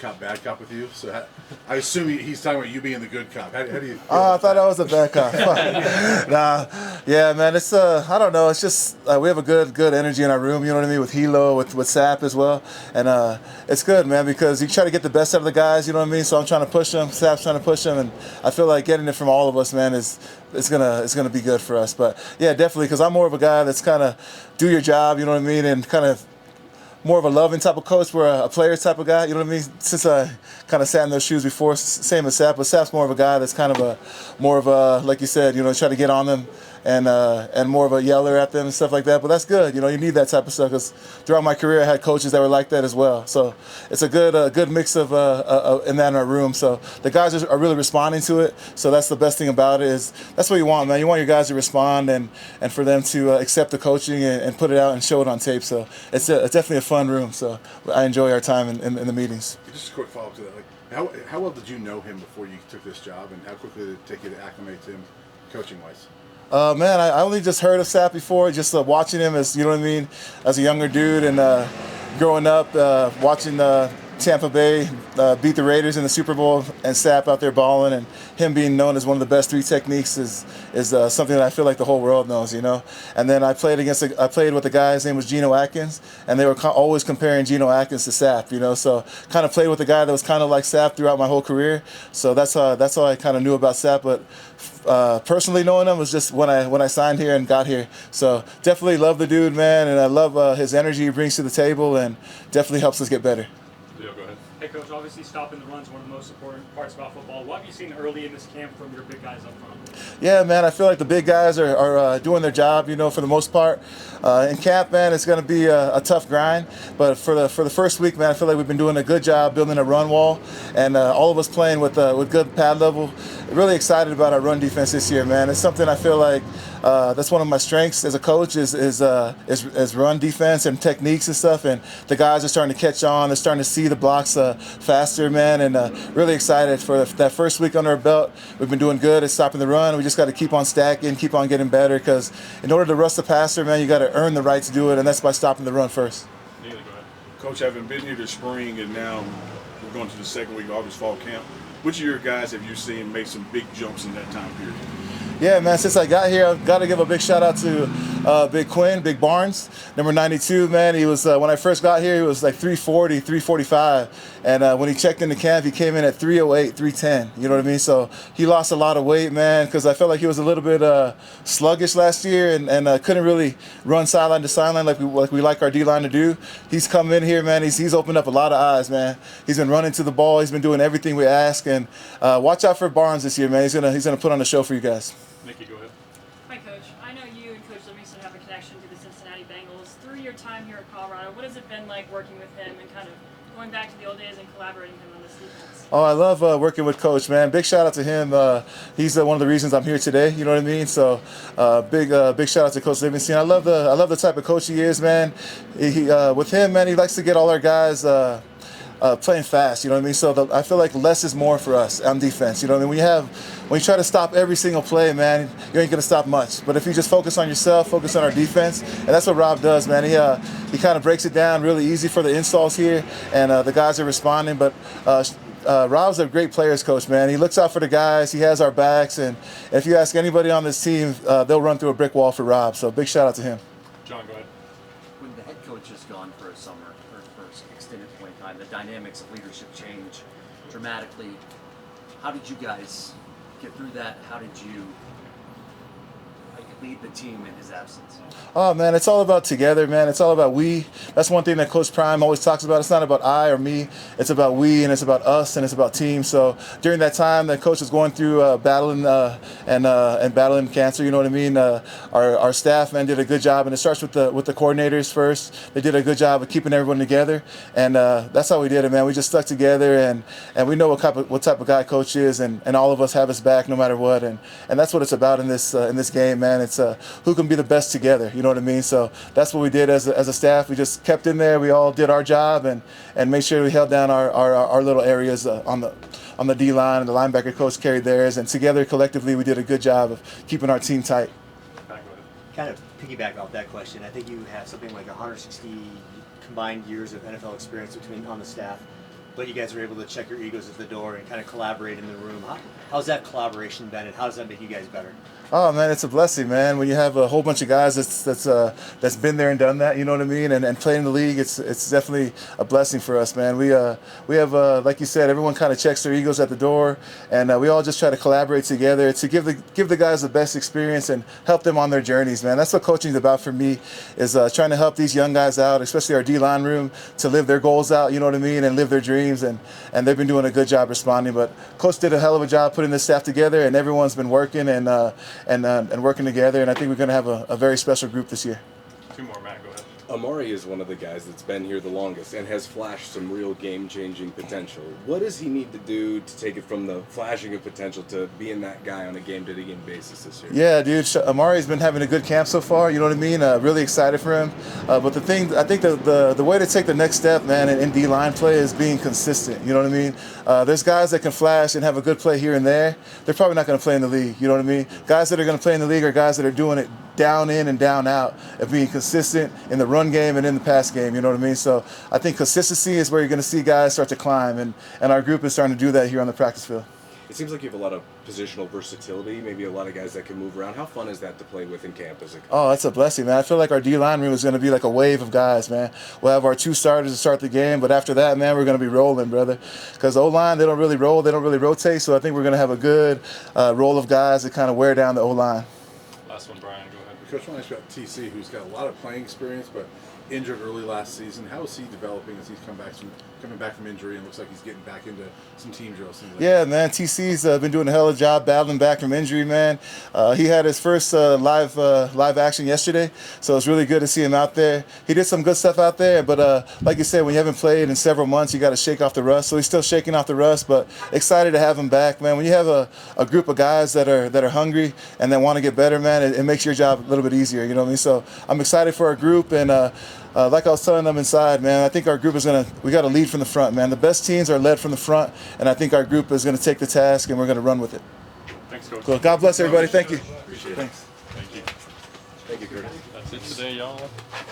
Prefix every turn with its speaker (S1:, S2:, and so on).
S1: cop, bad cop with you. So I assume he's talking about you being the good cop. How do you?
S2: I thought I was a bad cop. Nah, yeah, man. It's I don't know. It's just we have a good energy in our room. You know what I mean? With Hilo, with Sap as well, and it's good, man, because you try to get the best out of the guys. You know what I mean? So I'm trying to push them. Sap's trying to push them, and I feel like getting it from all of us, man, it's gonna be good for us. But yeah, definitely, because I'm more of a guy that's kind of do your job. You know what I mean? And kind of more of a loving type of coach, we're a player type of guy, you know what I mean? Since I kind of sat in those shoes before, same as Sap, but Sap's more of a guy that's kind of more of a, like you said, try to get on them and more of a yeller at them and stuff like that. But that's good, you need that type of stuff, because throughout my career I had coaches that were like that as well. So it's a good mix of in that in our room. So the guys are really responding to it. So that's the best thing about it, is that's what you want, man. You want your guys to respond and for them to accept the coaching and put it out and show it on tape. So it's definitely a fun room. So I enjoy our time in the meetings.
S1: Just a quick follow-up to that. Like, how well did you know him before you took this job, and how quickly did it take you to acclimate to him coaching-wise?
S2: Man, I only just heard of Sap before, just watching him as, you know what I mean, as a younger dude, and growing up, watching Tampa Bay beat the Raiders in the Super Bowl, and Sap out there balling, and him being known as one of the best three techniques is something that I feel like the whole world knows, And then I played with a guy, his name was Geno Atkins, and they were always comparing Geno Atkins to Sap, So kind of played with a guy that was kind of like Sap throughout my whole career. So that's all I kind of knew about Sap. But personally knowing him was just when I signed here and got here. So definitely love the dude, man, and I love his energy he brings to the table, and definitely helps us get better.
S3: Yeah, go ahead.
S4: Hey, Coach, obviously stopping the run is one of the most important parts about football. What have you seen early in this camp from your big guys up front?
S2: Yeah, man, I feel like the big guys are doing their job, for the most part. In camp, man, it's going to be a tough grind. But for the first week, man, I feel like we've been doing a good job building a run wall, and all of us playing with good pad level. Really excited about our run defense this year, man. It's something I feel like that's one of my strengths as a coach is run defense and techniques and stuff. And the guys are starting to catch on. They're starting to see the blocks faster, man. And really excited for that first week under our belt. We've been doing good at stopping the run. We just got to keep on stacking, keep on getting better, because in order to rush the passer, man, you got to earn the right to do it, and that's by stopping the run first.
S3: Neely, go ahead.
S5: Coach, having been here this spring and now we're going to the second week of August fall camp, which of your guys have you seen make some big jumps in that time period?
S2: Yeah, man, since I got here, I've got to give a big shout out to Big Quinn, Big Barnes, number 92, man. He was, when I first got here, he was like 340, 345. And when he checked into camp, he came in at 308, 310. You know what I mean? So he lost a lot of weight, man, because I felt like he was a little bit sluggish last year and couldn't really run sideline to sideline like we like our D-line to do. He's come in here, man. He's opened up a lot of eyes, man. He's been running to the ball. He's been doing everything we ask. And watch out for Barnes this year, man. He's gonna put on a show for you guys.
S3: Nikki, go ahead.
S6: Hi, Coach. I know you and Coach Livingston have a connection to the Cincinnati Bengals. Through your time here at Colorado, what has it been like working with him and kind of going back to the old days and collaborating with him on this defense?
S2: Oh, I love working with Coach, man. Big shout out to him. He's one of the reasons I'm here today. You know what I mean? So big shout out to Coach Livingston. I love the type of coach he is, man. With him, man, he likes to get all our guys playing fast, you know what I mean? So I feel like less is more for us on defense, you know what I mean? When you try to stop every single play, man, you ain't gonna stop much. But if you just focus on yourself, focus on our defense, and that's what Rob does, man. He kind of breaks it down really easy for the installs here, and the guys are responding. But Rob's a great players coach, man. He looks out for the guys. He has our backs, and if you ask anybody on this team, they'll run through a brick wall for Rob. So big shout out to him.
S3: John, go ahead.
S7: When the head coach is gone for a summer or for an extended point in time, the dynamics of leadership change dramatically. How did you guys get through that? How did you lead the team in his absence?
S2: Oh, man, it's all about together, man. It's all about we. That's one thing that Coach Prime always talks about. It's not about I or me. It's about we, and it's about us, and it's about team. So during that time that Coach was going through battling and battling cancer, you know what I mean, our staff, man, did a good job. And it starts with the coordinators first. They did a good job of keeping everyone together. And that's how we did it, man. We just stuck together, and we know what type of guy Coach is, and all of us have his back no matter what. And that's what it's about in this game, man. It's who can be the best together, you know what I mean? So that's what we did as a staff. We just kept in there. We all did our job and made sure we held down our little areas on the D-line, and the linebacker coach carried theirs. And together, collectively, we did a good job of keeping our team tight.
S8: Kind of piggyback off that question, I think you have something like 160 combined years of NFL experience on the staff. but you guys were able to check your egos at the door and kind of collaborate in the room. How's that collaboration been, and how does that make you guys better?
S2: Oh man, it's a blessing, man. When you have a whole bunch of guys that's been there and done that, you know what I mean, and playing in the league, it's definitely a blessing for us, man. We have like you said, everyone kind of checks their egos at the door, and we all just try to collaborate together to give the guys the best experience and help them on their journeys, man. That's what coaching is about for me, is trying to help these young guys out, especially our D-line room, to live their goals out, you know what I mean, and live their dreams, and they've been doing a good job responding. But Coach did a hell of a job putting this staff together, and everyone's been working and working together, and I think we're going to have a very special group this year.
S3: Two more, Matt. Go ahead.
S9: Amari is one of the guys that's been here the longest and has flashed some real game-changing potential. What does he need to do to take it from the flashing of potential to being that guy on a game-to-game basis this year?
S2: Yeah, dude, Amari's been having a good camp so far, you know what I mean? Really excited for him. But the thing, I think the way to take the next step, man, in D-line play is being consistent, you know what I mean? There's guys that can flash and have a good play here and there. They're probably not going to play in the league, you know what I mean? Guys that are going to play in the league are guys that are doing it down in and down out, of being consistent in the run game and in the pass game, you know what I mean? So I think consistency is where you're going to see guys start to climb, and our group is starting to do that here on the practice field.
S9: It seems like you have a lot of positional versatility, maybe a lot of guys that can move around. How fun is that to play with in camp as a coach?
S2: Oh, that's a blessing, man. I feel like our D-line room is going to be like a wave of guys, man. We'll have our 2 starters to start the game, but after that, man, we're going to be rolling, brother. Because O-line, they don't really roll, they don't really rotate, so I think we're going to have a good roll of guys that kind of wear down the O-line.
S3: Last one, Brian. Go ahead.
S1: Coach, I want to ask you about TC, who's got a lot of playing experience, but injured early last season. How is he developing as he's coming back from injury, and looks like he's getting back into some team drills?
S2: Yeah, man, TC's been doing a hell of a job battling back from injury, man. He had his first live action yesterday, so it's really good to see him out there. He did some good stuff out there, but like you said, when you haven't played in several months, you got to shake off the rust. So he's still shaking off the rust, but excited to have him back, man. When you have a group of guys that are hungry and that want to get better, man, it makes your job a little bit easier, you know what I mean? So I'm excited for our group, and like I was telling them inside, man, I think our group we got to lead from the front, man. The best teams are led from the front, and I think our group is going to take the task, and we're going to run with it.
S3: Thanks, Coach.
S2: Cool. God bless everybody. Thank you.
S3: Appreciate it.
S2: Thanks.
S3: Thank you.
S9: Thank you, Curtis.
S3: That's it today, y'all.